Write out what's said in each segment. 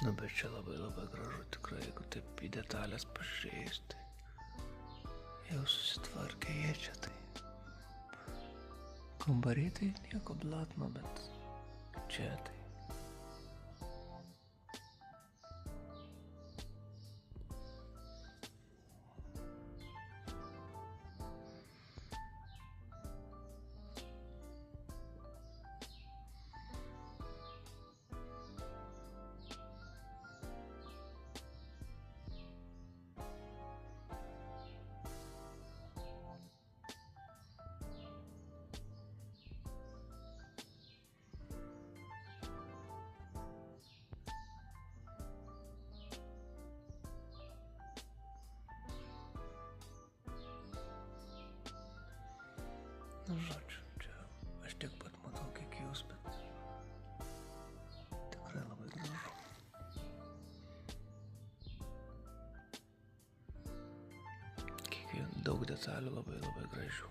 Nu, bet čia labai gražu tikrai, jeigu taip į detalės pažiūrėjus, tai jau susitvarkė jie čia, tai kambariai tai nieko blatno, bet čia tai. Nu, žodžiu, čia aš tiek pat matau, kiek jūs, bet tikrai labai gražu. Daug detalių labai gražių.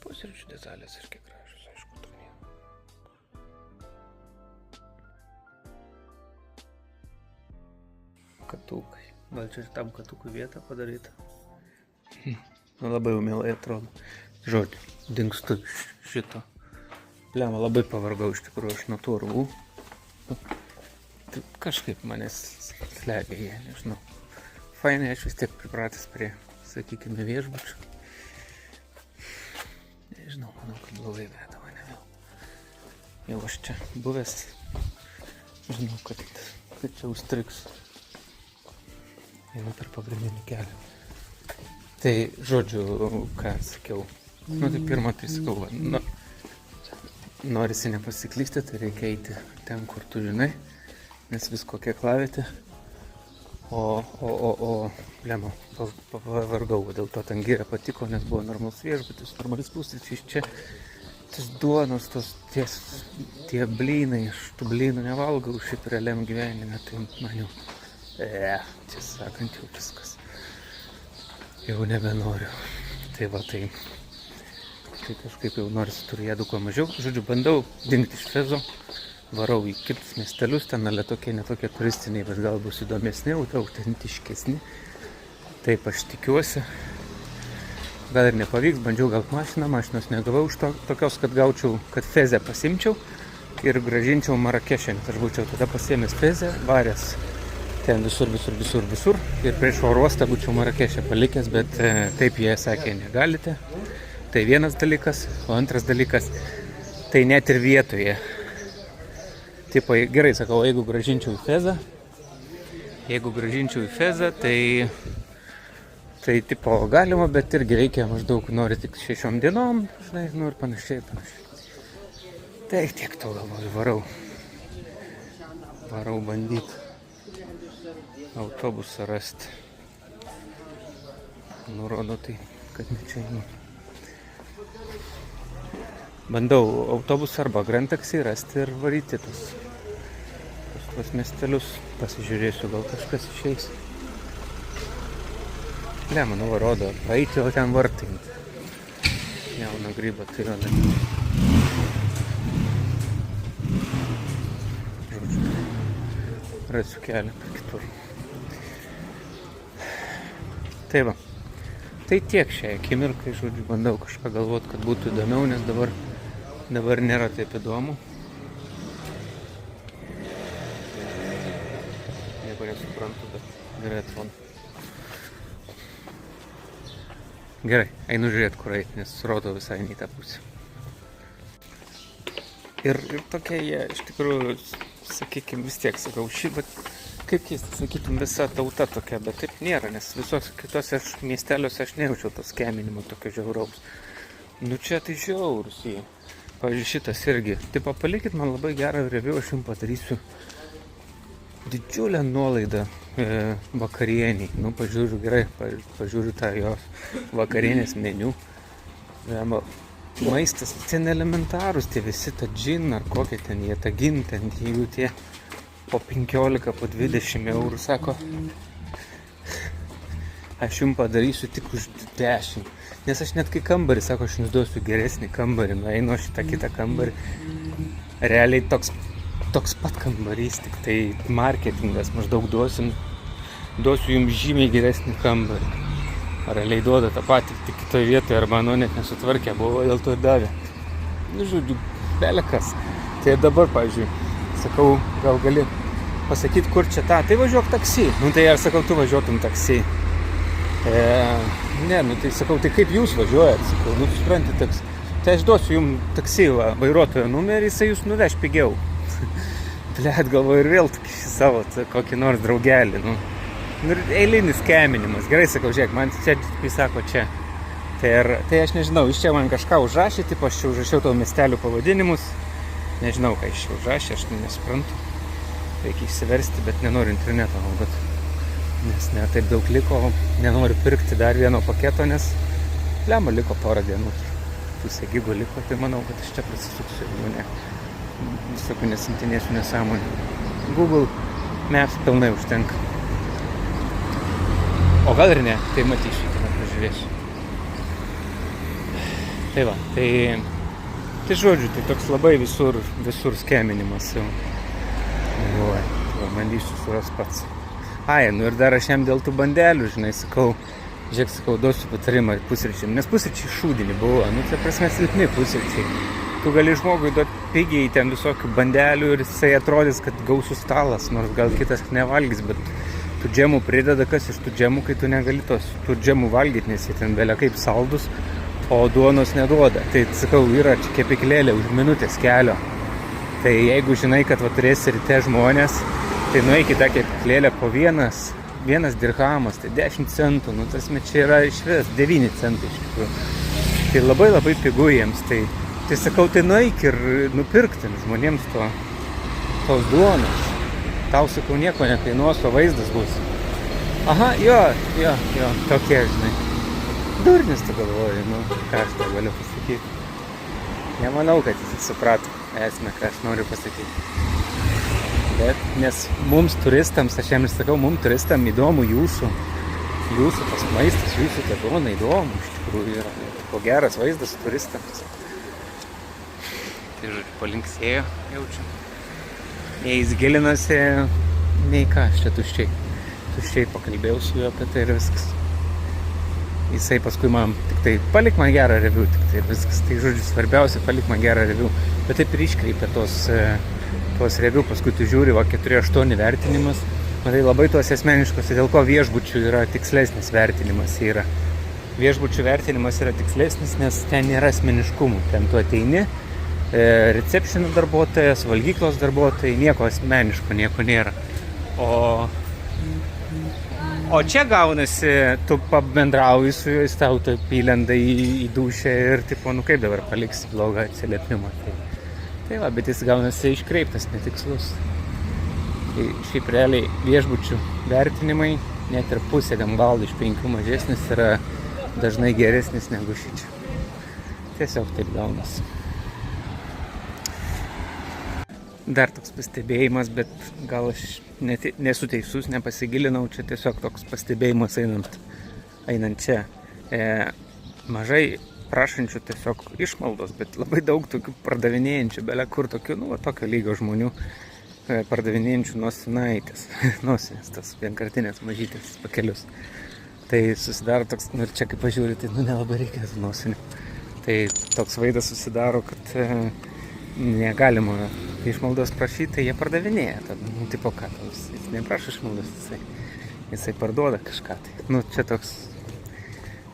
Pusryčių detalės irgi gražios, aišku, turnie. Katukai. Gal čia ir tam katukui vietą padaryta? Labai jau mielai atrodo. Žodžiu, dingstu šito. Lemą labai pavargau iš tikrųjų aš nuo tų urvų. Kažkaip manęs slegia jie, nežinau. Fainai, aš vis tiek pripratęs prie, sakykime, viešbučių. Nežinau, manau, kad blogai veda mane vėl. Jau aš čia buvęs, žinau, kad čia užstriks. Einu per pagrindinį kelią. Tai, žodžiu, ką sakiau. Nu, tai pirmą tai sakau, norisi nepasiklysti, tai reikia eiti ten, kur tu žinai, nes vis kokia klavietė. Lema, pavargau, dėl to ten gyrė patiko, nes buvo normalus viešbutis, normalus pusryčiai čia. Tas duonos, tie blynai, aš tų blynų nevalgau šiaip realiam gyvenime, tai man jau, čia sakant, jau viskas. Jau nebenoriu. Tai va, tai kažkaip jau norisi turėdų kuo mažiau. Žodžiu, bandau dingti iš Fezo, varau į kitus miestelius, ten tokie netokie turistiniai, bet gal bus įdomesni, autentiškesni. Taip aš tikiuosi. Gal ir nepavyks, bandžiau gal mašinos negavau iš tokios, kad gaučiau, kad Fezę pasimčiau ir gražinčiau Marakešę, nes aš būčiau tada pasiėmęs Fezę, varęs ten visur ir prieš oro uostą būčiau Marakešę palikęs, bet taip jie sakė, negalite. Tai vienas dalykas, o antras dalykas, tai net ir vietoje. Tipo, gerai sakau, jeigu grąžinčiau į Fezą, tai tipo galima, bet irgi reikia maždaug, nori tik 6 dienom, žinai, nu ir panašiai. Tai tiek to galvoju, varau bandyti autobusą rasti. Nurodo tai, kad ne čia einu. Bandau autobusą arba Grand Taxi rasti ir varyti tuos miestelius. Pasižiūrėsiu, gal kažkas išeis. Manau, rodo, praeiti, o ten vartai. Jauną grybą tai rodo. Žodžiu, rasiu kelią kitur. Tai va, tai tiek šiai akimirkai, žodžiu, bandau kažką galvoti, kad būtų įdomiau, nes dabar nėra taip įdomu. Nieko nesuprantu, bet gerai atrodo. Gerai, einu žiūrėti, kur eiti, nes rodo visai ne į tą pusę. Ir tokie jie, iš tikrųjų, sakykime, vis tiek sakau, bet kaip keista, sakytum, visa tauta tokia, bet taip nėra, nes visos kitose miesteliuose aš nejaučiau tos keminimo tokio žiauraus. Nu čia tai žiaurus jie. Pavyzdžiui, šitas irgi. Taip, palikit man labai gerą review, aš jums padarysiu didžiulę nuolaidą vakarieniai. Nu, pažiūriu gerai, pažiūriu tą jos vakarienės meniu. Maistas, ten elementarus, tie visi ta džin ar kokie ten jie, ta gin, ten jų tie po 15, po 20 eurų, sako, aš jums padarysiu tik už 10. Nes aš net kai kambarį, sako, aš jums duosiu geresnį kambarį, nueinu aš į tą kitą kambarį. Realiai toks toks pat kambarys, tik tai marketingas, maždaug duosiu jums žymiai geresnį kambarį. Realiai duoda tą patį, tik kitoje vietoje, arba net nesutvarkė, buvo dėl to ir davė. Nu, žodžiu, belekas. Tai dabar, pavyzdžiui, sakau, gal gali pasakyti, kur čia tą, tai važiuok taksi. Nu, tai ar sakau, tu važiuotum taksi. Ne, nu, tai sakau, tai kaip jūs važiuojat, sakau, nu, supranti taksi. Tai aš duosiu jums taksi, vairuotojo numerį, jisai jūs nuveš pigiau. Blet, galvoju, ir vėl tokį savo kokį nors draugelį, nu. Ir eilinis skeminimas. Gerai, sakau, žiūrėk, man čia, kai sako, čia. Tai aš nežinau, iš čia man kažką užrašė, tipo, aš čia užrašiau tavo miestelių pavadinimus. Nežinau, ką iš čia užrašė, aš nesuprantu. Reikia išsiversti, bet nenoriu interneto naudoti. Nes ne taip daug liko, nenoriu pirkti dar vieno paketo, nes lemma liko porą dienų. Pusė gigo liko, tai manau, kad aš čia prasisuksiu, jau ne. Visokių nesintinėsiu nesąmonį. Google Maps pilnai užtenka. O gal ir ne, tai matysiu, tada pažiūrėsiu. Tai va, tai žodžiu, tai toks labai visur skeminimas jau. Oi, tai bandysiu suras pats. Ai, nu ir dar aš jam dėl tų bandelių, žinai, sakau, duosiu patarimą pusryčiam, nes pusryčiai šūdini buvo, nu tai prasme silpni pusryčiai. Tu gali žmogui duoti pigiai ten visokių bandelių ir jisai atrodys, kad gausus stalas, nors gal kitas nevalgys, bet tų džemų prideda, kas iš tų džemų, kai tu negali tų džemų valgyti, nes jie ten belia kaip saldus, o duonos neduoda. Tai sakau, yra čia kepiklėlė už minutės kelio. Tai jeigu žinai, kad va turėsi ryte žmonės, tai nueik į tą kepiklėlę po vienas dirhamas, tai 10 centų, nu tas čia yra išvis 9 centai iš tikrųjų. Tai labai labai pigu jiems, tai sakau, tai nueik ir nupirkti žmonėms tos duonos. Tau, sakau, nieko nekainuos, o vaizdas bus. Aha, jo, tokie, žinai. Durnis tu galvoji, nu, ką aš tau galiu pasakyti. Nemanau, kad jis suprato esmę, ką aš noriu pasakyti. Bet, nes mums turistams, aš jam ir sakau, mums turistam įdomu jūsų tas maistas, jūsų ta duona įdomu, iš tikrųjų yra. Ko geras vaizdas turistams. Tai, žodžiu, palinksėjo, jaučiu. Nei jis gilinosi, nei ką, aš čia tuščiai pakalbėjau su juo apie tai ir viskas. Jisai paskui man tik tai palik man gerą review, tik tai ir viskas. Tai žodžiu, svarbiausia, palik man gerą review. Bet taip ir iškreipia tos review, paskui tu žiūri, 4-8 vertinimas. Matai, labai tos asmeniškos, dėl ko viešbučių yra tikslesnis vertinimas yra. Viešbučių vertinimas yra tikslesnis, nes ten nėra asmeniškumų. Ten tu ateini, recepšino darbuotojas, valgyklos darbuotojai, nieko asmeniško, nieko nėra. O čia gaunasi, tu pabendrauji su juo, jis tau taip įlenda į dušę ir tipo, nu kaip dabar paliksi blogą atsiliepimą. Tai va, bet jis gaunasi iškreiptas, netikslus. Tai šiaip realiai viešbučių vertinimai, net ir pusė balų iš 5 mažesnis yra dažnai geresnis negu šičia. Tiesiog taip gaunasi. Dar toks pastebėjimas, bet gal aš nesu teisus, nepasigilinau, čia tiesiog toks pastebėjimas einant čia. Mažai prašančių tiesiog išmaldos, bet labai daug tokių pardavinėjančių, belia kur tokių, tokio lygio žmonių pardavinėjančių nosinaitės, nosinės, tas vienkartinės mažytės pakelius. Tai susidaro toks, ir čia kaip pažiūrė, tai nelabai reikės nosinių. Tai toks vaizdas susidaro, kad negalima išmaldos prašyti, tai jie pardavinėja. Tad, tipo ką, jis neprašo išmaldos, jisai parduoda kažką. Tai, čia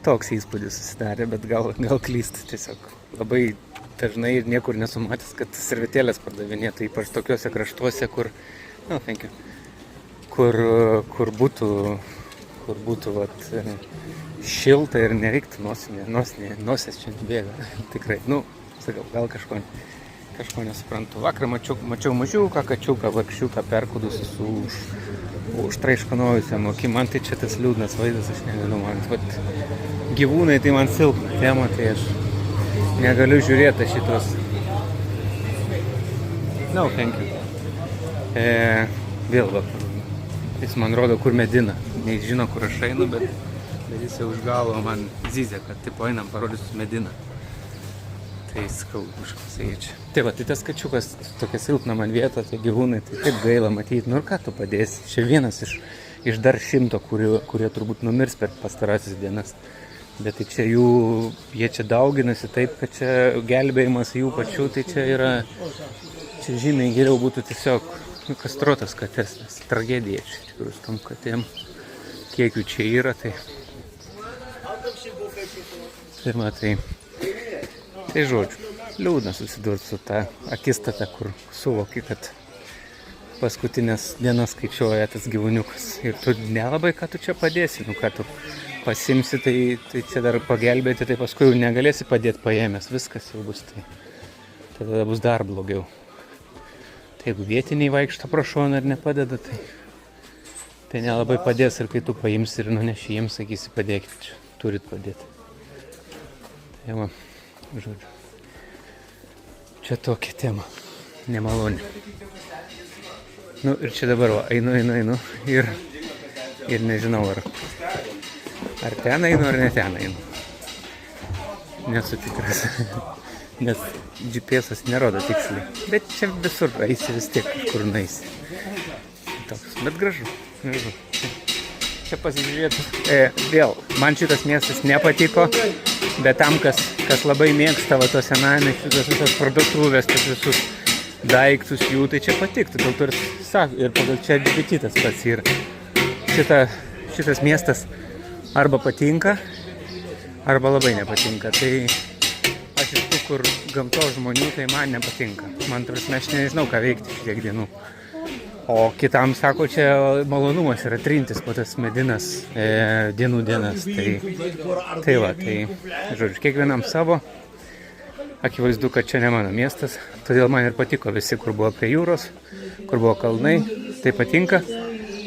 toks įspūdis susidarė, bet gal klyst tiesiog. Labai dažnai ir niekur nesumatęs, kad servetėlės pardavinėtų, ypač tokiuose kraštuose, kur būtų šilta ir nereiktų nosės čia bėga. Tikrai, sakau, gal kažko nesuprantu. Vakar mačiau mažiuką, kačiuką, vargšiuką perkudusi su užtraiškanojusiam akim. Man tai čia tas liūdnas vaizdas, aš negaliu, gyvūnai tai man silpna tema, tai aš negaliu žiūrėti šitos. No, thank you. Vėl, jis man rodo, kur Medina. Jis žino, kur aš einu, bet jis jau už galo man zyzė, kad tipo einam parodysiu Mediną. Tai sakau, kažkas čia. Tai va, tai tas kačiukas, tokia silpna man vieta, tie gyvūnai, tai taip gaila matyti. Nu ir ką tu padėsi? Čia vienas iš dar 100, kurie turbūt numirs per pastarasis dienas. Bet tai čia jie čia dauginasi taip, kad čia gelbėjimas jų pačių, tai čia yra, čia žymiai geriau būtų tiesiog kastruotas kates, nes tragedija čia iš tikrųjų tom katėm, kiek jų čia yra, tai pirma, tai žodžiu, liūdna susidurti su tą akistatą, kur suvoki, kad paskutinės dienas skaičiuoja tas gyvūniukas ir tu nelabai, ką tu čia padėsi, nu ką tu pasimsi, tai čia dar pagelbėti, tai paskui jau negalėsi padėti paėmęs, viskas jau bus, tai tada bus dar blogiau. Tai jeigu vietiniai vaikšto pro šoną ir nepadeda, tai nelabai padės ir kai tu paimsi ir nuneši jiems, sakysi, padėkit, čia turit padėti. Tai va, žodžiu, čia tokia tema, nemaloni. Nu ir čia dabar va, einu ir nežinau, ar ten einu, ar ne ten einu. Nesu tikras, nes GPS-as nerodo tiksliai. Bet čia visur eisi vis tiek, kažkur nueisi. Toks, bet gražu. Čia pasižiūrėti. Vėl, man šitas miestas nepatiko, bet tam, kas labai mėgsta va tos senamiesčius, visos parduotuvės, tos visus daiktus jų, tai čia patiktų. Dėl to ir pagal čia GPT tas pats yra. Šitas miestas arba patinka, arba labai nepatinka. Tai aš iš tų, kur gamtos žmonių, tai man nepatinka. Man prasme, aš nežinau, ką veikti tiek dienų. O kitam, sako, čia malonumas yra trintis po tas medinas dienų dienas. Tai va, žodžiu, kiekvienam savo. Akivaizdu, kad čia ne mano miestas, todėl man ir patiko visi, kur buvo prie jūros, kur buvo kalnai, tai patinka.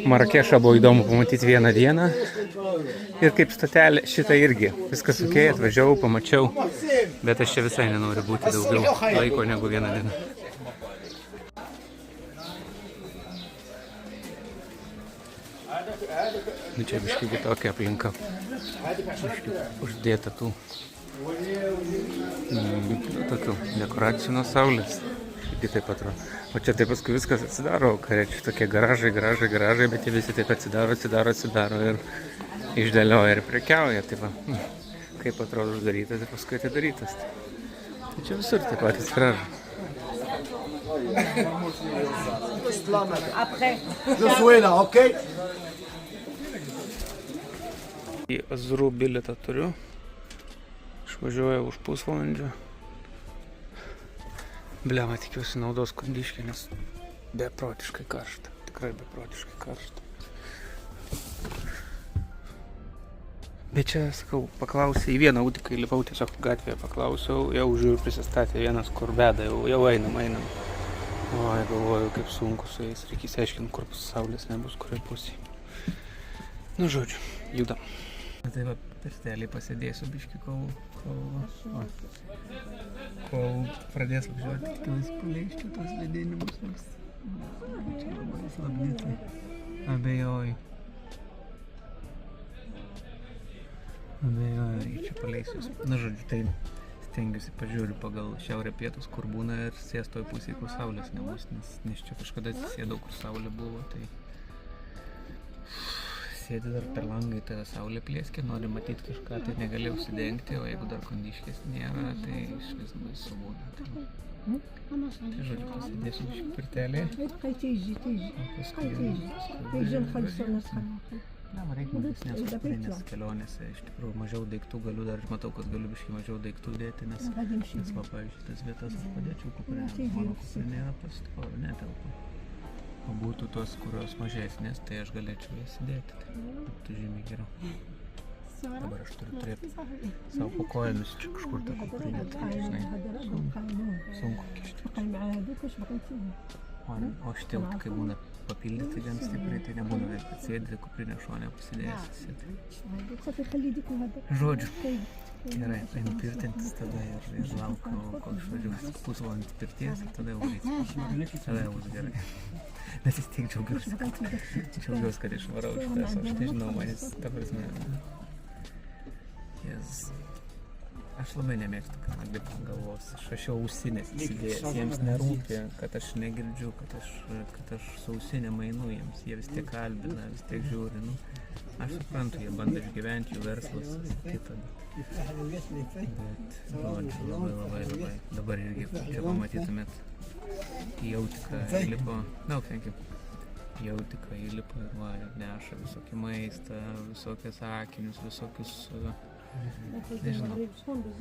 Marakešą buvo įdomu pamatyti vieną dieną ir kaip stotelė šitą irgi. Viskas ok, atvažiavau, pamačiau, bet aš čia visai nenoriu būti daugiau laiko negu vieną dieną. Nu čia biškai kitokia aplinka, uždėta tų tokių dekoracijų nuo saulės. Irgi taip atrodo. O čia taip paskui viskas atsidaro, čia tokie garažai, bet jie visi taip atsidaro ir išdėlioja ir prekiauja. Tai va, kaip atrodo uždarytas ir paskui atidarytas. Tai čia visur taip pat atsiraža. Į Azurų bilietą turiu. Išvažiuoju už pusvalandžio. Blema, tikiuosi naudos Kondiškė, nes beprotiškai karšta. Tikrai beprotiškai karšta. Bet čia, sakau, paklausė į vieną autiką, įlipau tiesiog gatvėje, paklausiau, jau žiūriu prisistatė vienas, kur beda, jau einam. Oi, galvoju, kaip sunku su jais, reikia įsiaiškinti, kur saulės nebus, kurioje pusėje. Nu, žodžiu, judam. Tai va, pirtelį pasėdėsiu biškį, kol pradės važiuoti, tikiuosi paleisčiau tos vėdinimus, nors čia labai slabdi, tai abejoju, čia paleisiu. Na, žodžiu, tai stengiuosi pažiūriu pagal šiaurę pietus, kur būna ir sėstoj pusėje, kur saulės nebus, nes čia kažkada atsisėdau, kur saulė buvo, tai sėdi dar per langą, tai saulė plėskė, nori matyti kažką, tai negalėjau užsidengti, o jeigu dar Kondiškės nėra, tai iš vis baisu būna. Tai žodžiu, pasidėsiu biškį pirtelėje. Reikia mažesnės kuprinės kelionėse, iš tikrųjų mažiau daiktų galiu, dar matau, kad galiu biškį mažiau daiktų dėti, nes va, pavyzdžiui, tas vietas padėčiau kuprinę, mano kuprinė yra pastovi, netelpa. O būtų tos, kurios mažesnės, tai aš galėčiau jas įdėti, tai būtų žymiai geriau. Dabar aš turiu turėti savo po kojomis čia kažkur tą kuprinę, tai žinai, sunku kišti. O šitie, kai būna papildyti gan stipriai, tai nebūna vėl atsėdė kuprinę šonę pasidėjęs. Žodžiu, gerai, einu pirtintis tada ir laukiu, kol išvažiuosiu pusvalandį pirties ir tada jau reikia. Tada jau bus gerai. Nes vis tiek džiaugiausi, kad išvarau šitas, aš nežinau, man jis, ta prasme, Aš labai nemėgstu, kad man lipa ant galvos. Aš jau ausinės įsidėjęs. Jiems nerūpi, kad aš negirdžiu, kad aš su ausinėm einu jiems. Jie vis tiek kalbina, vis tiek žiūri. Nu, aš suprantu, jie bando išgyventi, jų verslas, kita. Bet, žodžiu, labai. Dabar irgi čia pamatytumėt, Jautiką įlipo. No, thank you. Jautiką įlipo ir va, neša visokį maistą, visokius akinius, visokius... Nežinau,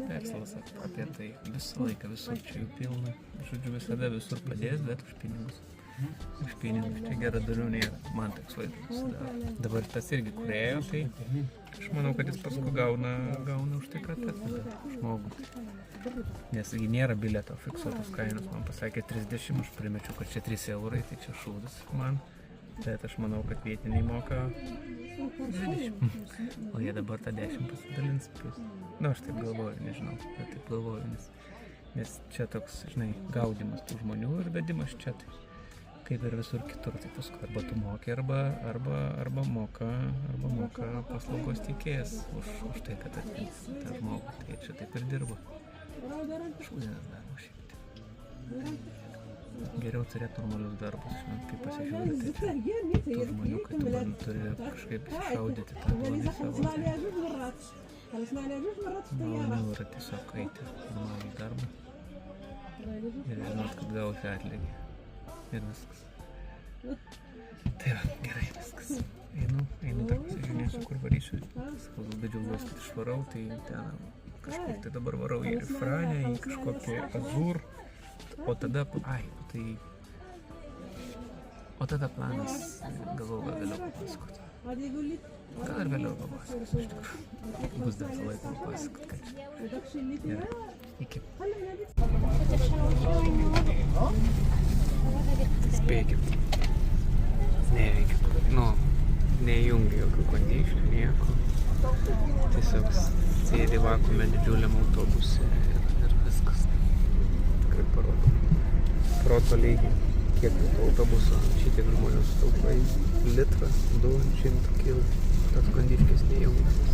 verslas apie tai visą laiką, visur čia jų pilna. Žodžiu, visada visur padės, bet už pinigus. Už pinigus čia gerą dariau nėra. Man toks vaizdas susidaro. Dabar tas irgi kūrėjo, tai aš manau, kad jis paskui gauna už tai, kad atmeta žmogų. Nes jį nėra bilieto fiksuotos kainos. Man pasakė 30, aš primečiau, kad čia 3 eurai, tai čia šūdas man. Bet aš manau, kad vietiniai moka 20. O jie dabar tą 10 pasidalins. Na, aš taip galvoju, nežinau, bet taip galvoju, nes čia toks, žinai, gaudimas tų žmonių ir vedimas čia, tai kaip ir visur kitur, tai paskui arba tu moki, arba moka paslaugos teikėjas už tai, kad atvyks tą žmogų. Tai čia taip ir dirba. Šūdinas darbas šiaip. Geriau turėti normalius darbus, kaip pasižiūri, tai čia tų žmonių, kai tu man turi kažkaip iššaudyti tą duonį savo. Maloniau yra tiesiog eiti normalų darbą ir žinot, kad gausi atlygį. Ir viskas. Tai va, gerai viskas. Einu dar pasižiūrėsiu, kur varysiu. Sakau, labai džiaugiuosi, kad išvarau, tai ten kažkur tai dabar varau į Franę, į kažkokį Azur. O tada planas, galvoju, gal vėliau papasakoti. Gal ir vėliau papasakosiu, iš tikrųjų. Bus dar laiko papasakoti, kad čia. Gerai, iki. Spėkit. Neveikia. Neįjungia jokių kondišnių, nieko. Tiesiog sėdi vakuume didžiuliam autobuse ir viskas. Parodo proto lygį, kiek autobuso šitiek žmonių sutaupa į litrą, 200 kg, tas kondiškis neįjungiamas.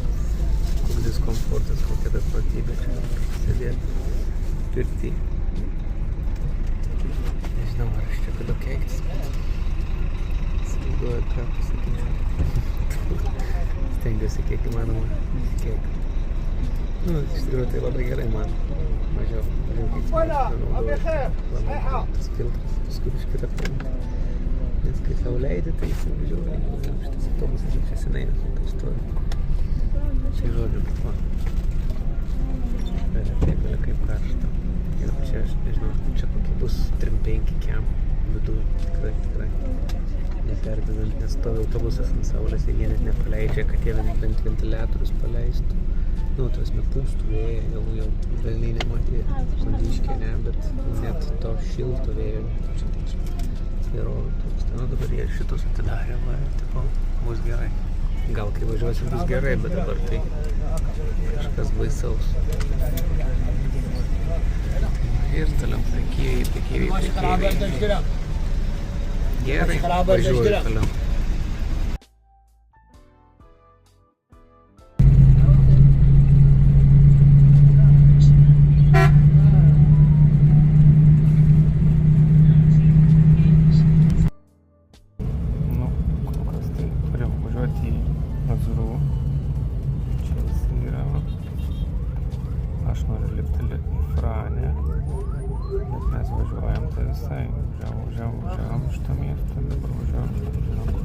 Koks diskomfortas, kokia beprotybė čia sėdėti pirty. Nežinau, ar aš čia galiu keiktis. Įsivaizduoju, ką pasakyčiau. Stengiuosi kiek įmanoma. Iš tikrųjų tai labai gerai man. Mažiau tas filtras, paskui biškį apimta. Nes kai sau leidi, tai įsivažiuoju. Šitas autobusas čia senai nesunkai stovi. Čia žodžiu, va. Taip, kaip karšta. Ir čia, aš nežinau, čia kokie bus 3-5 kiam viduj. Tikrai. Neperdedant, nes stovi autobusas ant saulės ir jie net nepaleidžia, kad jie bent ventiliatorius paleistų. Nu, tos pūstų vėjo, jau velniai nematė kondiškė, ne, bet net to šilto vėjo čia įrodo trūksta. Nu, dabar jie šitus atidarė, va, tipo, bus gerai. Gal kai važiuosim bus gerai, bet dabar tai kažkas baisaus. Ir toliau prekeiviai. Gerai, važiuoju toliau. Aš noriu lipti į Franę, bet mes važiuojam tai visai. Važiavam šitą miestą, dabar važiuojam šitą žinokų.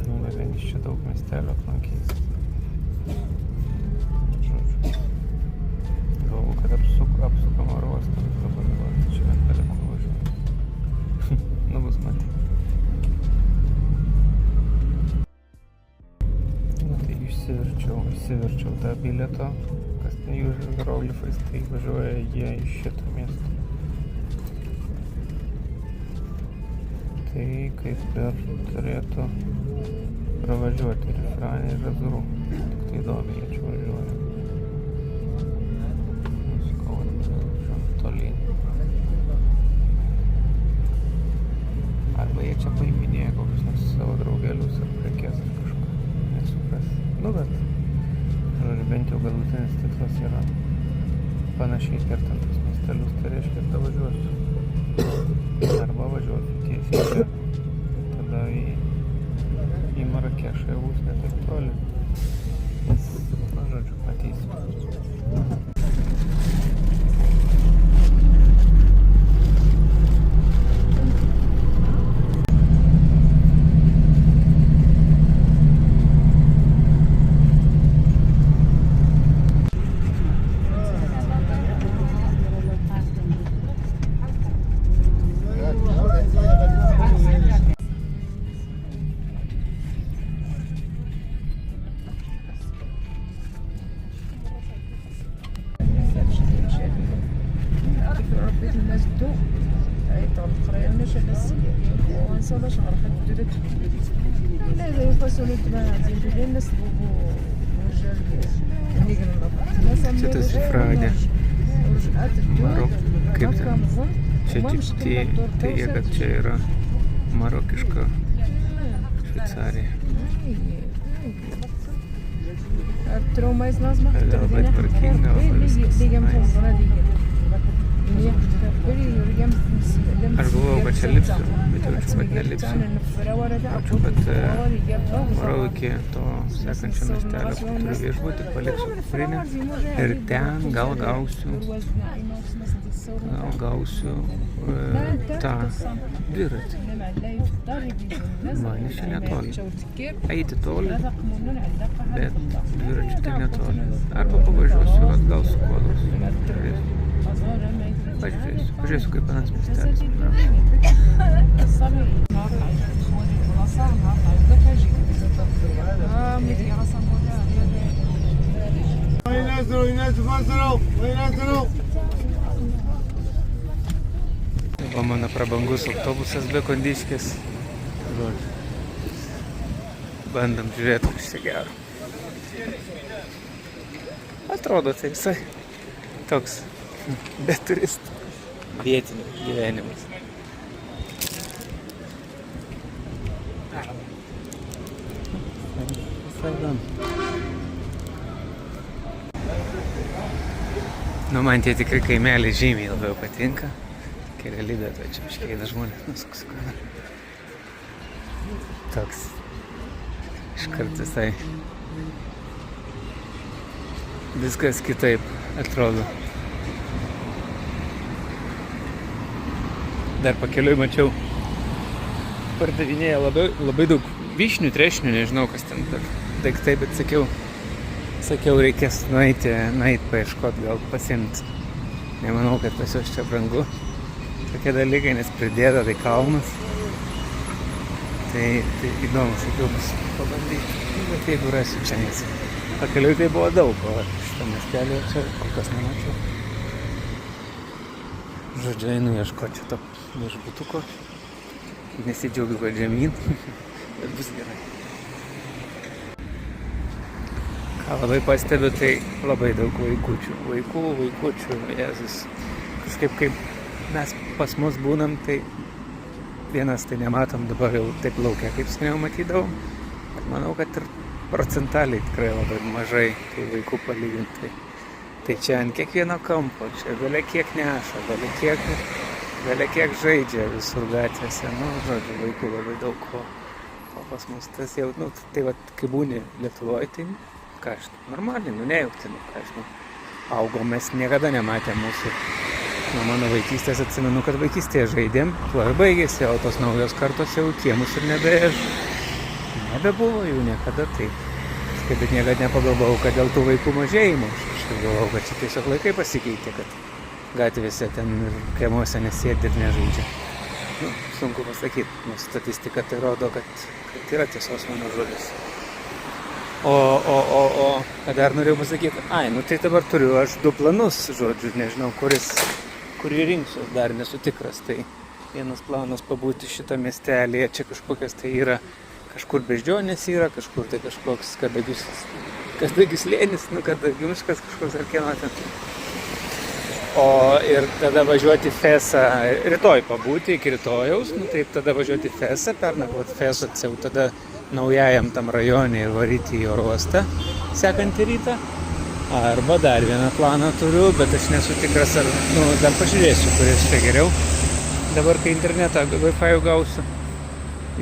Nu, ne vien iš čia daug miestelio aplankys. Žodžiu. Galvoju, kad apsukam oro uostą, dabar čia beliko važiuojam. Nu, bus matyti. Išsiverčiau tą bilietą, kas jų hieroglifais, tai važiuoja jie iš šito miesto. Tai kaip ir turėtų pravažiuoti ir Franę ir Azurų. Tik tai įdomiai jie čia važiuoja. Sakau, važiuojam tolyn. Arba jie čia paiminėja kokius nors savo draugelius ar prekes ar kažką. supras. Nu, bet, žodžiu, bent jau galutinis tikslas yra panašiai kertant tos miestelius, tai reiškia, tada važiuosiu. Arba važiuosiu tiesiai čia, tada į Marakešą jau bus ne taip toli. Na, žodžiu, matysiu. Čia tas Fraude. Kaip ten? Čia teigia, kad čia yra marokiška Šveicarija. Labai tvarkinga, labai viskas. Aš galvojau, kad čia lipsiu, bet jaučiu, kad nelipsiu. Jaučiu, kad varau iki to sekančio miestelio, kur turiu viešbutį, paliksiu kuprinę ir ten gal gausiu tą dviratį. Man iš čia netoli. Eiti toli, bet dviračių tai netoli. Arba pavažiuosiu atgal su kodos. Pažiūrėsiu, kaip panas miestelis. O mano prabangus autobusas be kondiškės. Bandam žiūrėti, kas čia gero. Atrodo tai visai toks be turistų vietinių gyvenimas. Nu, man tie tikrai kaimeliai žymiai labiau patinka. Realybė, tai čia iškeina žmonės nuskuskuna. Toks iškart visai viskas kitaip atrodo. Dar pakeliui mačiau, pardavinėja labai daug vyšnių, trešnių, nežinau kas ten dar daiktai, bet sakiau reikės nueiti paieškot, gal pasiimti. Nemanau, kad pas juos čia brangu. Tokie dalykai, nes pridėta tai kalnas. Tai įdomu, sakiau, bus pabandyti. Bet jeigu rasiu čia nes. Pakeliui tai buvo daug, o šitą miestelį čia kol kas nemačiau. Žodžiu, einu ieškoti šito viešbutuko. Nesidžiaugiu, kad žemyn, bet bus gerai. Ką labai pastebiu, tai labai daug vaikučių, Jėzus. Kažkaip kaip mes pas mus būnam, tai vienas tai nematom dabar jau taip laukia, kaip seniau matydavom. Manau, kad ir procentaliai tikrai labai mažai tų vaikų palyginti. Tai čia ant kiekvieno kampo, čia galia kiek neša, galia kiek žaidžia visur gatvėse. Nu, žodžiu, vaikų labai daug, o pas mus tas jau, nu, tai va, kai būni Lietuvoje, tai ką aš, normaliai, nu, nejaukti, nu, ką aš, nu, augom, mes niekada nematėm mūsų. Nuo mano vaikystės atsimenu, kad vaikystėje žaidėm, tuo ir baigėsi, o tos naujos kartos jau kiemus ir nebebuvo jų niekada, tai kaip bet niekada nepagalvojau, kad dėl tų vaikų mažėjimo. Aš galvojau, kad čia tiesiog laikai pasikeitė, kad gatvėse ten ir kiemuose nesėdi ir nežaidžia. Nu, sunku pasakyti, nes statistika tai rodo, kad yra tiesos mano žodis. O ką dar norėjau pasakyti, nu tai dabar turiu aš 2 planus, žodžiu, nežinau, kurį rinksiu, dar nesu tikras. Tai vienas planas pabūti šitą miestelėje, čia kažkokias tai yra, kažkur beždžionės yra, kažkur tai kažkoks kadagių slėnis, nu kadagių miškas kažkoks ar kieno ten. O ir tada važiuoti Fesą, rytoj pabūti iki rytojaus, nu taip tada važiuoti Fesą, pernakvoti Fesą, jau tada naujajam tam rajone ir varyti į oro uostą sekantį rytą. Arba dar vieną planą turiu, bet aš nesu tikras, ar, dar pažiūrėsiu, kuris čia geriau. Dabar, kai internetą Wi-Fi gausiu.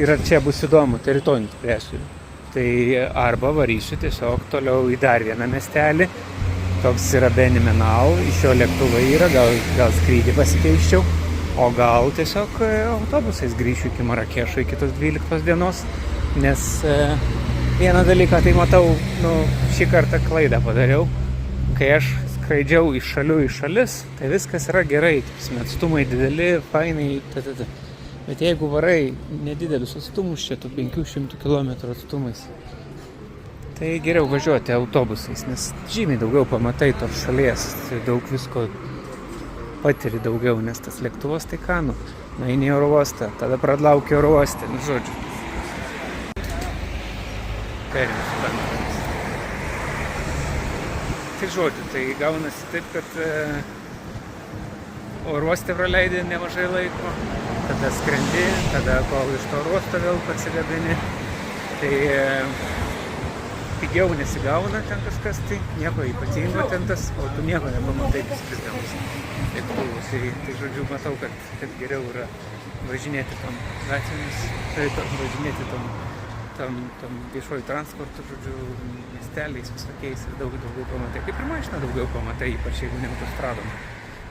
Ir ar čia bus įdomu, tai rytoj nuspręsiu. Tai arba varysiu tiesiog toliau į dar vieną miestelį. Toks yra Benimenal, iš jo lėktuvai yra, gal skrydį pasikeisčiau, o gal tiesiog autobusais grįšiu iki Marakešo iki tos 12 dienos, nes vieną dalyką tai matau, šį kartą klaidą padariau, kai aš skraidžiau iš šalių į šalis, tai viskas yra gerai, atstumai dideli, fainai, bet jeigu varai nedidelius atstumus čia, tų 500 km atstumais, tai geriau važiuoti autobusais, nes žymiai daugiau pamatai tos šalies, daug visko patiri daugiau, nes tas lėktuvas tai ką, nueini į oro uostą, tada pradlauki oro uostą, žodžiu. Karinis bandas. Tai žodžiu, tai gaunasi taip, kad oro uoste praleidai nemažai laiko, tada skrendi, tada kol iš to oro uosto vėl pasigabini, tai pigiau nesigauna ten kažkas, tai nieko ypatingo ten tas, o tu nieko nepamatai skrisdamas lėktuvus. Tai žodžiu, matau, kad geriau yra važinėti tom gatvėmis, važinėti tam viešuoju transportu, žodžiu, miesteliais visokiais ir daugiau pamatai. Kaip ir mašiną daugiau pamatai, ypač jeigu ne autostradom.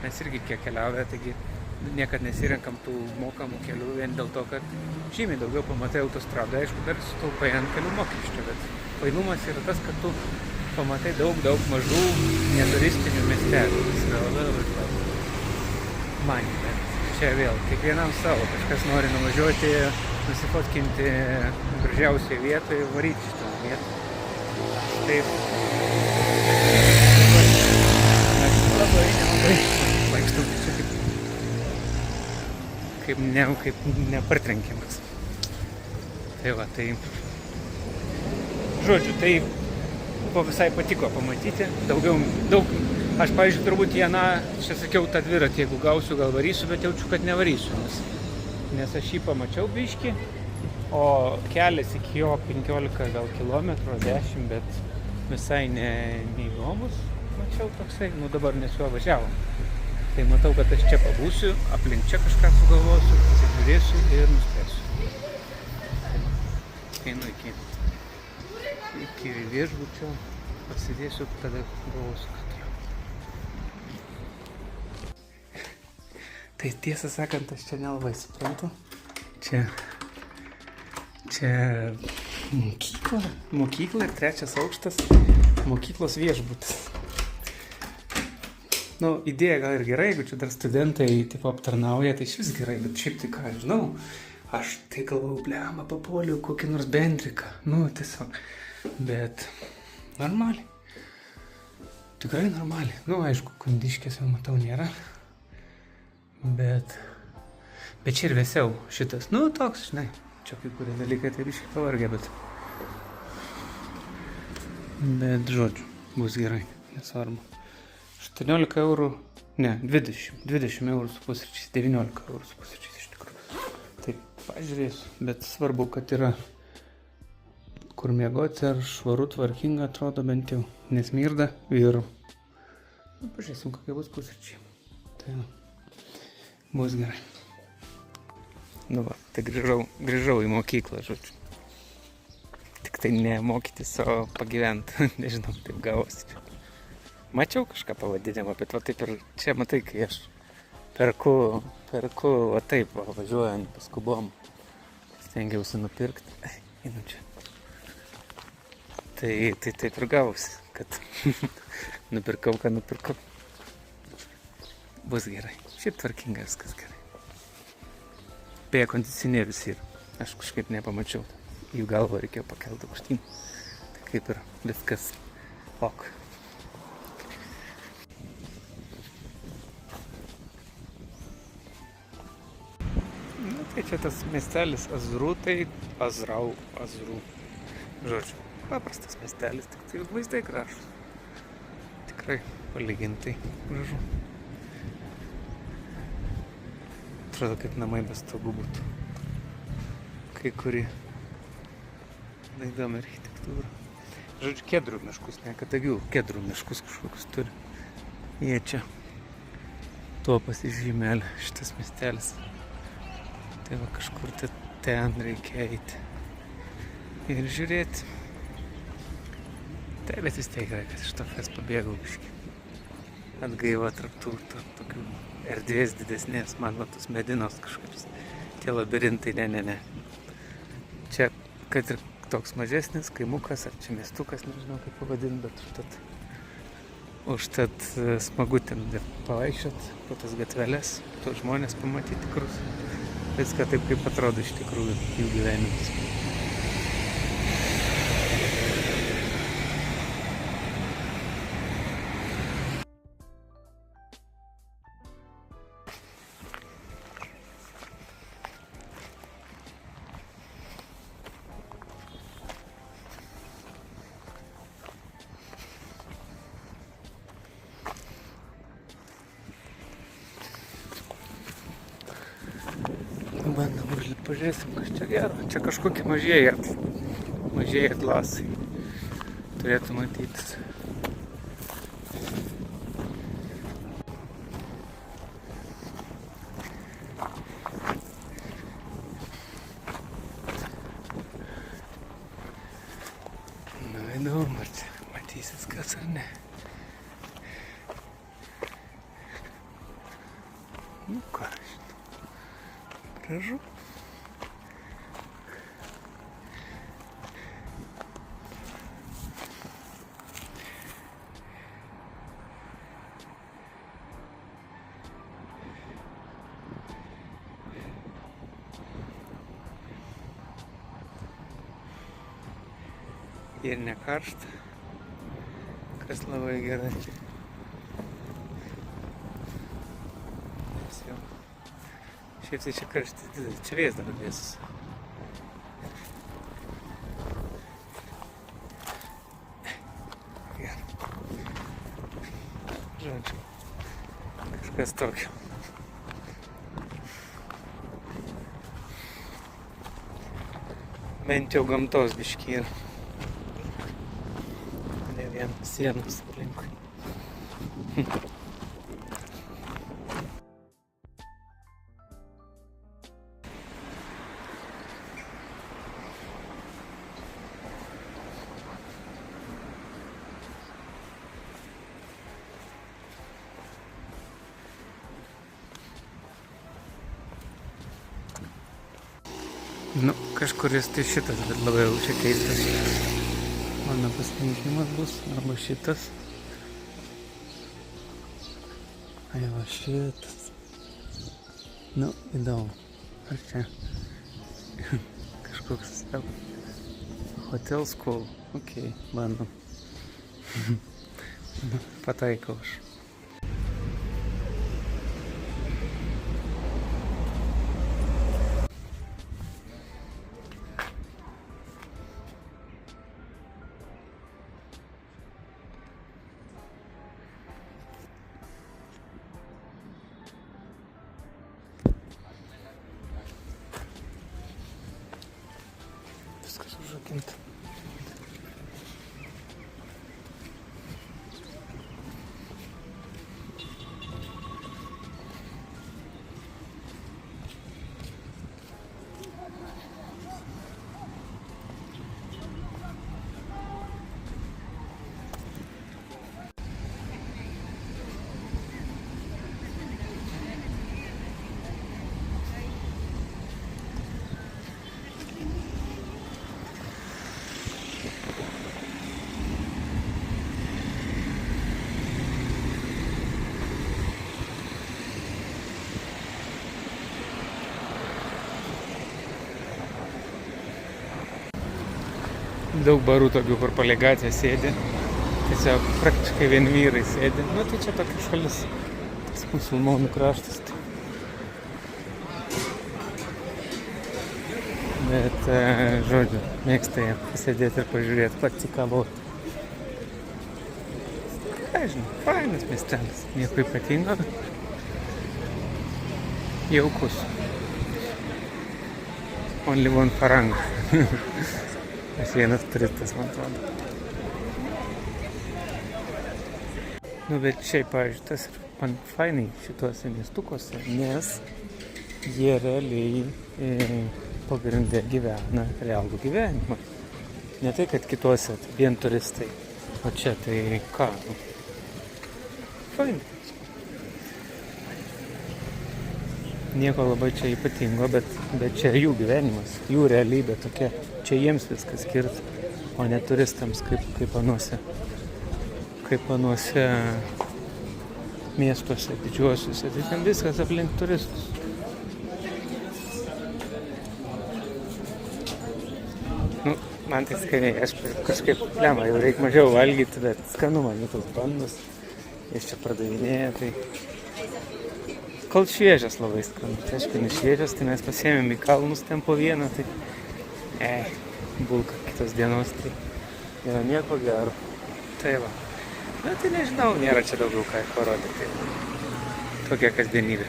Mes irgi kiek keliauja, taigi niekad nesirenkam tų mokamų kelių vien dėl to, kad žymiai daugiau pamatai autostradą. Aišku, dar sutaupai ant kelių mokesčių, bet fainumas yra tas, kad tu pamatai daug mažų neturistinių miestelių. Tas yra labai man, bet čia vėl, kiekvienam savo. Kažkas nori nuvažiuoti, nusifotkinti gražiausioje vietoje, varyti šitą vietą. Taip. Aš labai vaikštau čia kaip nepartrenkiamas. Tai va, tai žodžiu, tai visai patiko pamatyti, daug, aš, pavyzdžiui, turbūt vieną, čia sakiau, tą dviratį, jeigu gausiu, gal varysiu, bet jaučiu, kad nevarysiu, nes aš jį pamačiau biškį, o kelias iki jo 15 gal kilometrų, 10, bet visai neįdomus, mačiau toksai, dabar nes juo važiavom. Tai matau, kad aš čia pabūsiu, aplink čia kažką sugalvosiu, pasižiūrėsiu ir nuspręsiu. Einu iki viešbučio, pasidėsiu, tada galvosiu, kad jau. Tai tiesą sakant, aš čia nelabai suprantu. Čia mokykla ir 3 aukštas, mokyklos viešbutis. Idėja gal ir gerai, jeigu čia dar studentai tipo aptarnauja, tai šis gerai, bet šiaip tai ką, žinau, aš tai galvau, blemba, papuoliau kokį nors bendriką, tiesiog, bet normaliai, tikrai normaliai, aišku, kundiškės jau matau nėra, bet čia ir vėsiau šitas, toks, žinai, čia kai kurie dalykai tai biškai pavargė, bet žodžiu, bus gerai, nesvarbu. 18 eurų, ne, 20 eurų su pusryčiais, 19 eurų su pusryčiais iš tikrųjų. Taip, pažiūrėsiu, bet svarbu, kad yra kur miegoti, ar švaru, tvarkinga, atrodo bent jau, nesmirda ir pažiūrėsim, kokie bus pusryčiai. Tai bus gerai. Tai grįžau į mokyklą, žodžiu. Tik tai ne mokytis, o pagyventi, nežinau, taip gavosi. Mačiau kažką pavadinimą, bet va taip ir čia matai, kai aš perku, va taip, važiuojant paskubom, stengiausi nupirkti, einu čia. Tai taip ir gavosi, kad nupirkau, ką nupirkau. Bus gerai, šiaip tvarkinga viskas gerai. Beje, kondicionierius yra, aš kažkaip nepamačiau, jų galvą reikėjo pakelti aukštyn, tai kaip ir viskas ok. Tai čia tas miestelis Azrau. Žodžiu, paprastas miestelis, tik tai vaizdai gražus. Tikrai palygintai gražu. Atrodo, kaip namai be stogų būtų. Kai kurie. Na, įdomi architektūra. Žodžiu, kedrų miškus, ne kadagių, kedrų miškus kažkokius turi. Jie čia. Tuo pasižymėlė šitas miestelis. Tai va kažkur ten reikia eiti. Ir žiūrėti. Tai bet vis tiek gerai, kad iš tokias pabėgau biškį. Atgaiva tarp tokių erdvės didesnės, man va tos medinos kažkokius. Tie labirintai, ne. Čia, kad ir toks mažesnis kaimukas, ar čia miestukas, nežinau kaip pavadinti, bet užtat smagu ten pavaikščiot po tas gatveles, tuos žmonės pamatyti tikrus. Viską taip, kaip atrodo iš tikrųjų jų gyvenimas. Bandom užlipti, pažiūrėsim, kas čia gero. Čia kažkokie mažieji atlasai. Turėtų matytis. Na, įdomu, ar čia matysis kas ar ne. Nu ką, gražu. Ir ne karšta, kas labai gerai. Nes jau šiaip tai čia karštis didelis, čia vėjas dar vėsus. Žodžiu, kažkas tokio. Bent jau gamtos biškį yra. Ne vien sienos aplinkui. Nu, kažkuris tai šitas, bet labai jau čia keistas. Mano pasirinkimas bus arba šitas. Ai va šitas. Nu, įdomu. Ar čia kažkoks Hotel School. Ok, bandom. Pataikau aš. Viskas užrakinta. Daug barų tokių, kur palei gatvę sėdi. Tiesiog praktiškai vien vyrai sėdi. Nu, tai čia tokia šalis. Tas musulmonų kraštas. Bet, žodžiu, mėgsta jie pasėdėti ir pažiūrėti, pacikaloti. Ką žinau, fainas miestelis. Nieko ypatingo. jaukus. Only one faranga. Aš vienas turistas, man atrodo. Nu, bet šiaip, pavyzdžiui, tas man fainai šituose miestukuose, nes jie realiai pagrinde gyvena realų gyvenimą. Ne tai, kad kituose vien turistai, o čia tai ką? Fainai. Nieko labai čia ypatingo, bet čia jų gyvenimas, jų realybė tokia. Čia jiems viskas skirta, o ne turistams, kaip anuose miestuose didžiuosiuose. Tai ten viskas aplink turistus. Nu, man tai skaniai, aš kažkaip lemą, jau reikia mažiau valgyti, bet skanu man tos bandos. Jis čia pardavinėja, tai kol šviežias labai skanu. Tai aišku, nešviežias, tai mes pasiėmėm į kalnus ten po vieną, tai bulka kitos dienos, tai yra nieko gero. Tai va. Na, tai nežinau, nėra čia daugiau ką parodyti. Tokia kasdienybė.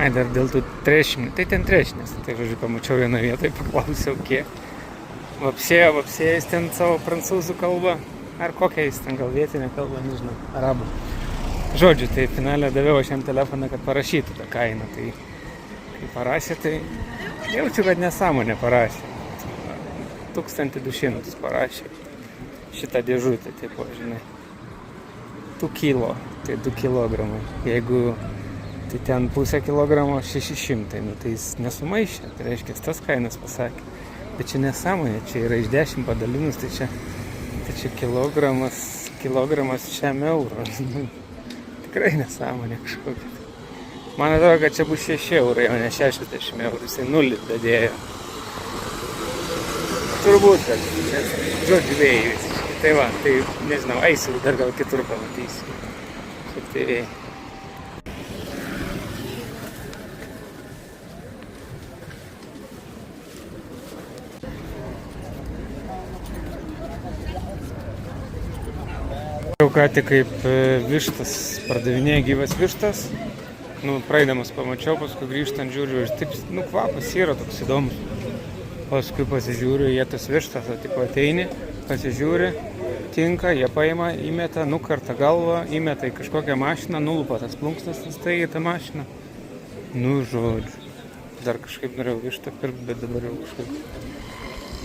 Ai, dar dėl tų trešinių. Tai ten trešinės. Tai, žodžiu, pamačiau vieną vietą, paklausiau, kiek. Vapsėjo jis ten savo prancūzų kalbą. Ar kokią jis ten, gal vietinę kalbą, nežinau, arabų. Žodžiu, tai finale daviau aš jam telefoną, kad parašytų tą kainą. Tai kai parašė, tai jaučiu, kad nesąmonė parašė. 1200 parašė. Šitą dėžutę, taip, žinai. 2 kilo, tai 2 kilogramai. Jeigu tai ten pusę kilogramo 600, nu tai jis nesumaišė. Tai reiškia, tas kainas pasakė. Bet čia nesąmonė, čia yra iš 10 padalinus, tai čia kilogramas šiam eurų. Tikrai nesąmonė kažkokia. Man atrodo, kad čia bus 6 eurai, o ne 60 eurų. Jisai 0 dadėjo. Turbūt, kad, nes žodžiu vėjai visiškai. Tai va, tai nežinau, eisiu dar gal kitur pamatysiu. Šiek tai vėjai. Jau ką tik kaip vištas pardavinėja gyvas vištas. Nu, praeidamas pamačiau, paskui grįžtant žiūriu ir taip, nu, kvapas yra toks įdomus. Paskui pasižiūriu, jie tas vištas, o tipo ateini, pasižiūri, tinka, jie paima, įmeta, nukarta galvą, įmeta į kažkokią mašiną, nulupa tas plunksnas, tai į tą mašiną. Nu, žodžiu. Dar kažkaip norėjau vištą pirkti, bet dabar jau kažkaip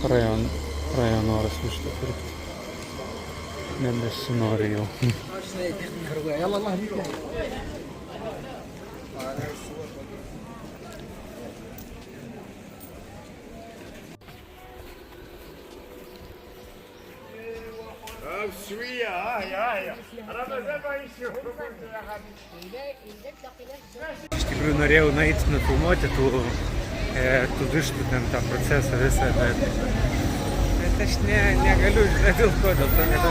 praėjo noras vištą pirkti. Nebesinori jau. Iš tikrųjų norėjau nueiti nufilmuoti tų vištų ten tą procesą visą, bet aš negaliu, žinai, dėl ko, dėl to, kad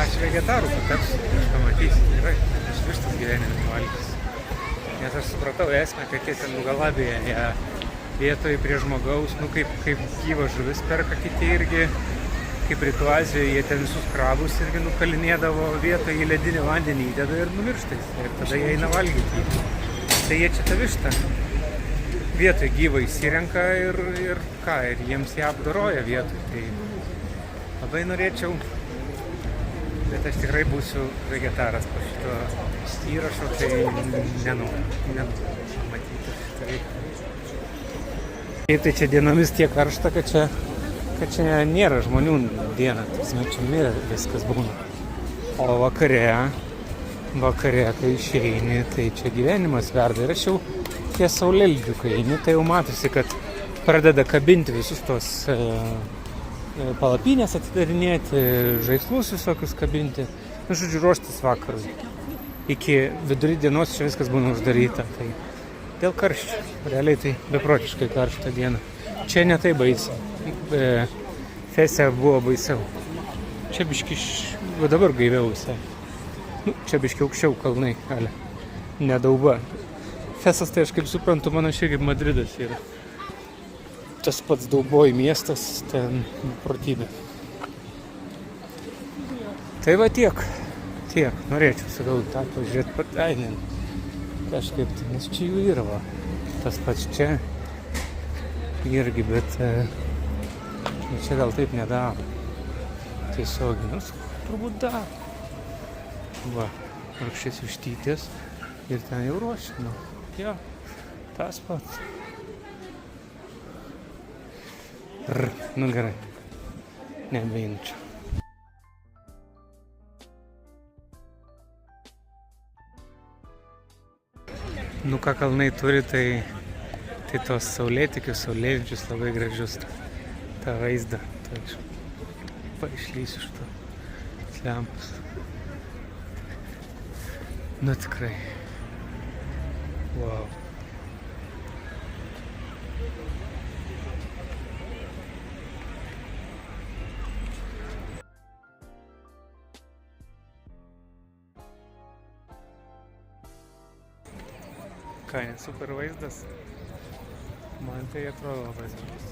aš vegetarų patapsiu, aš pamatysiu, tikrai, aš vištas gyvenime valgysiu. Nes aš supratau esmę, kad jie ten nugalabėja vietoj prie žmogaus, nu kaip gyva žuvis perka kiti irgi. Kaip Rytų Azijoje, jie ten visus krabus irgi nukalinėdavo vietoj į ledinį vandenį įdeda ir numiršta jis. Ir tada jie eina valgyti. Tai jie čia tą vištą vietoj gyvą įsirenka ir ką, ir jiems ją apdoroja vietoj. Tai labai norėčiau, bet aš tikrai būsiu vegetaras po šito įrašo, tai nenoriu matyti šitą veiklą. Tai čia dienomis tiek karšta, kad čia nėra žmonių dieną, čia mirė viskas būna. O vakare, kai išeini, tai čia gyvenimas verda. Ir aš jau ties saulėlydžiu, kai eini, tai jau matosi, kad pradeda kabinti visus tos palapinės atidarinėti, žaislus visokius kabinti. Nu, žodžiu, ruoštis vakarui. Iki vidury dienos čia viskas būna uždaryta. Tai dėl karščio. Realiai tai beprotiškai karštą dieną. Čia ne tai baisiai. Fese buvo baisiau. Čia biški, va dabar gaiviau visai. Nu, čia biški aukščiau kalnai, ale. Nedauba. Fesas tai aš kaip suprantu, panašiai kaip Madridas yra. Tas pats Dauboj miestas, ten protybė. Tai va tiek. Norėčiau sakau tą pažiūrėti patainin. Kažkaip tai, nes čia jų yra va. Tas pats čia irgi, bet čia gal taip nedaro. Tiesiog, nors turbūt daro. Va, Rakšės vištytės ir ten jau ruošiama. Jo, tas pats. Nu gerai, nebeinu čia. Nu ką kalnai turi, tai tos saulėtikius, saulėlydžius labai gražius tą vaizdą. Tai aš išlysiu iš to lempus. Nu tikrai. Wow. Ką, super vaizdas? Man tai atrodo labai svarbus.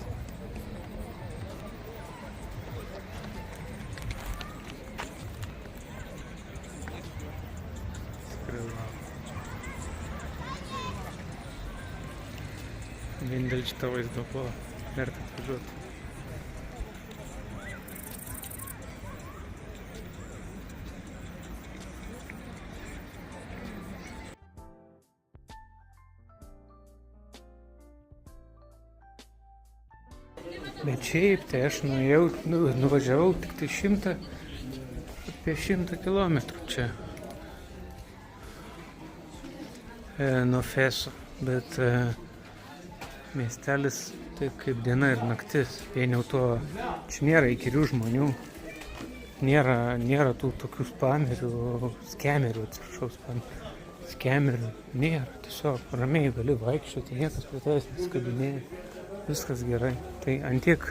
Vien dėl šito vaizdo buvo verta atvažiuoti. Bet šiaip tai aš nuvažiavau tik tai apie 100 kilometrų čia nuo Feso, bet miestelis taip kaip diena ir naktis. Vien jau to, čia nėra įkyrių žmonių, nėra tų tokių skemerių, nėra, tiesiog ramiai gali vaikščioti, niekas prie tavęs nesikabinėja, viskas gerai. Tai antiek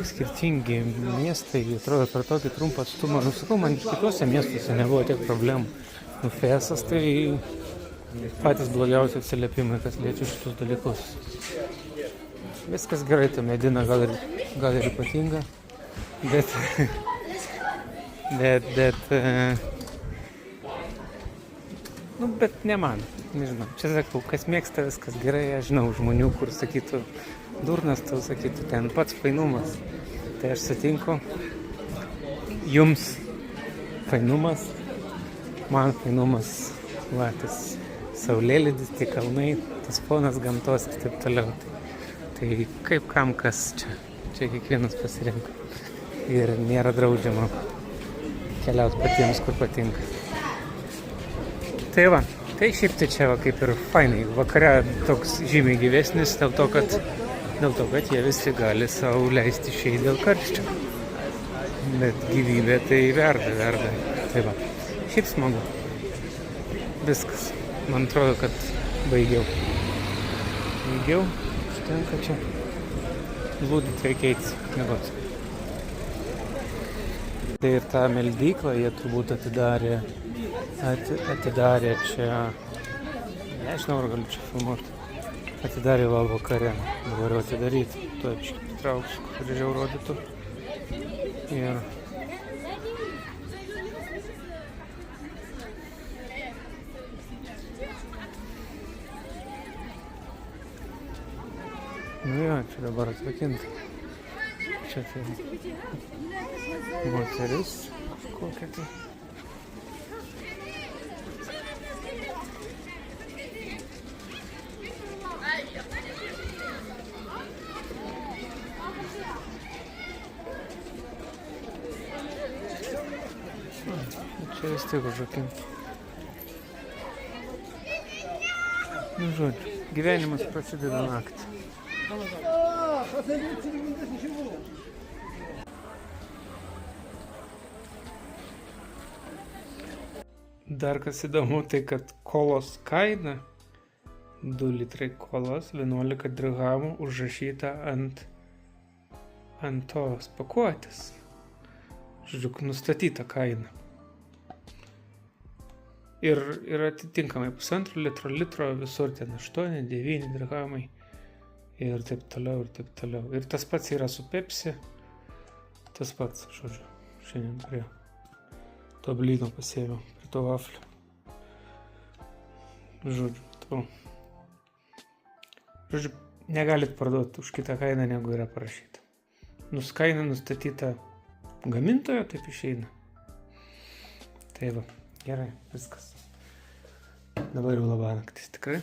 skirtingi miestai, atrodo per tokį trumpą atstumą. Sakau, man kitose miestuose nebuvo tiek problemų. Fesas tai patys blogiausi atsiliepimai, kas liečia šitus dalykus. Viskas gerai, ta medina gal ir ypatinga, bet ne man, nežinau. Čia sakau, kas mėgsta, viskas gerai, aš žinau žmonių, kur sakytų durnas, tau sakytų ten pats fainumas. Tai aš sutinku, jums fainumas, man fainumas, va, tas saulėlydis, tie kalnai, tas fonas gamtos ir taip toliau. Tai kaip kam kas čia kiekvienas pasirenka. Ir nėra draudžiama keliauti patiems, kur patinka. Tai va, tai šiaip tai čia va kaip ir fainai. Vakare toks žymiai gyvesnis dėl to, kad jie visi gali sau leisti išeiti dėl karščio. Bet gyvybė tai verda. Tai va, šiaip smagu. Viskas. Man atrodo, kad baigiau. Užtenka čia. Lūdit reikia eiti miegot. Tai ir tą meldyklą jie turbūt atidarė čia, nežinau, ar galiu čia filmuoti. Atidarė va vakare, dabar jau atidaryti. Tuo patrauksiu, kad gražiau rodytų. Ir nu jo, čia dabar atvakinta. Čia tai moteris kokia tai. Čia vis tiek užrakinta. Nu žodžiu, gyvenimas prasideda naktį. Dar kas įdomu, tai kad kolos kaina 2 litrai kolos 11 dirhamų užrašyta ant tos pakuotės. Žodžiu, nustatyta kaina. Ir atitinkamai 1,5 litro visur ten 8-9 dirhamai ir taip toliau. Ir tas pats yra su Pepsi. Tas pats, žodžiu, šiandien prie to blyno pasėmiau, prie to vaflio. Žodžiu, negalit parduoti už kitą kainą, negu yra parašyta. Kaina nustatyta gamintojo, taip išeina. Tai va, gerai, viskas. Dabar jau labanaktis, tikrai.